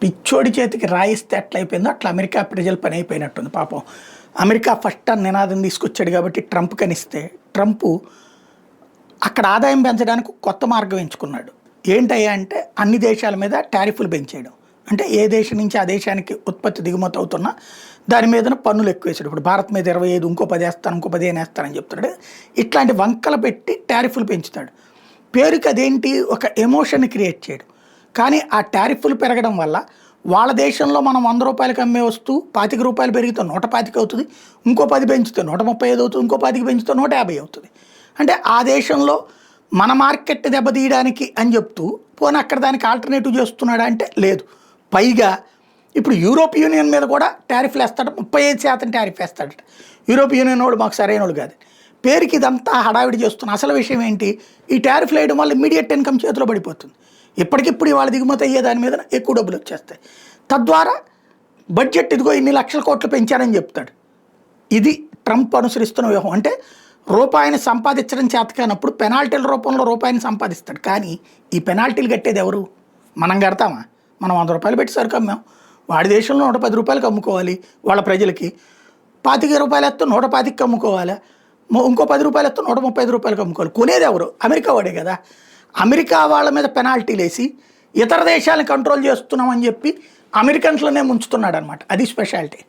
పిచ్చోడి చేతికి రాయిస్తే ఎట్లయిపోయిందో అట్లా అమెరికా ప్రజల పని అయిపోయినట్టుంది పాపం. అమెరికా ఫస్ట్ టైం నినాదం తీసుకొచ్చాడు కాబట్టి ట్రంప్ కనిస్తే ట్రంప్ అక్కడ ఆదాయం పెంచడానికి కొత్త మార్గం ఎంచుకున్నాడు. ఏంటయ్యా అంటే అన్ని దేశాల మీద టారిఫ్లు పెంచేయడం. అంటే ఏ దేశం నుంచి ఆ దేశానికి ఉత్పత్తి దిగుమతి అవుతున్నా దాని మీద పన్నులు ఎక్కువ వేసాడు. ఇప్పుడు భారత్ మీద 25, ఇంకో 10 వేస్తాను, ఇంకో 15 వేస్తానని చెప్తాడు. ఇట్లాంటి వంకలు పెట్టి టారిఫ్లు పెంచుతాడు. పేరుకి అదేంటి, ఒక ఎమోషన్ క్రియేట్ చేయడం. కానీ ఆ టారిఫ్లు పెరగడం వల్ల వాళ్ళ దేశంలో మనం 100 రూపాయలకి అమ్మే వస్తువు 25 రూపాయలు పెరిగితే 125 అవుతుంది, ఇంకో 10 పెంచితే 135 అవుతుంది, ఇంకో 10 పెంచితే 150 అవుతుంది. అంటే ఆ దేశంలో మన మార్కెట్ దెబ్బతీయడానికి అని చెప్తూ పోనీ అక్కడ దానికి ఆల్టర్నేటివ్ చేస్తున్నాడా అంటే లేదు. పైగా ఇప్పుడు యూరోప్ యూనియన్ మీద కూడా టారిఫ్లు వేస్తాడు, 35% టారిఫ్ వేస్తాడట. యూరోప్ యూనియన్ వాడు మాకు సరైన వాడు కాదు. పేరుకి ఇదంతా హడావిడి చేస్తున్న అసలు విషయం ఏంటి, ఈ టారిఫ్లు వేయడం వల్ల ఇమీడియట్ ఇన్కమ్ చేతిలో పడిపోతుంది. ఇప్పటికిప్పుడు వాళ్ళ దిగుమతి అయ్యే దాని మీద ఎక్కువ డబ్బులు వచ్చేస్తాయి. తద్వారా బడ్జెట్ ఇదిగో ఇన్ని లక్షల కోట్లు పెంచారని చెప్తాడు. ఇది ట్రంప్ అనుసరిస్తున్న వ్యూహం. అంటే రూపాయిని సంపాదించడం చేతకానప్పుడు పెనాల్టీల రూపంలో రూపాయిని సంపాదిస్తాడు. కానీ ఈ పెనాల్టీలు కట్టేది ఎవరు? మనం కడతామా? మనం 100 రూపాయలు పెట్టి సరుకు అమ్మాం, వాడి దేశంలో 110 రూపాయలకి అమ్ముకోవాలి. వాళ్ళ ప్రజలకి 25 రూపాయలు ఎత్తు 125కి అమ్ముకోవాలి, ఇంకో 10 రూపాయలు ఎత్తు 135 రూపాయలకి అమ్ముకోవాలి. కొనేది ఎవరు? అమెరికా వాడే కదా. అమెరికా వాళ్ళ మీద పెనాల్టీలు వేసి ఇతర దేశాలను కంట్రోల్ చేస్తున్నామని చెప్పి అమెరికన్స్లోనే ముంచుతున్నాడు అనమాట. అది స్పెషాలిటీ.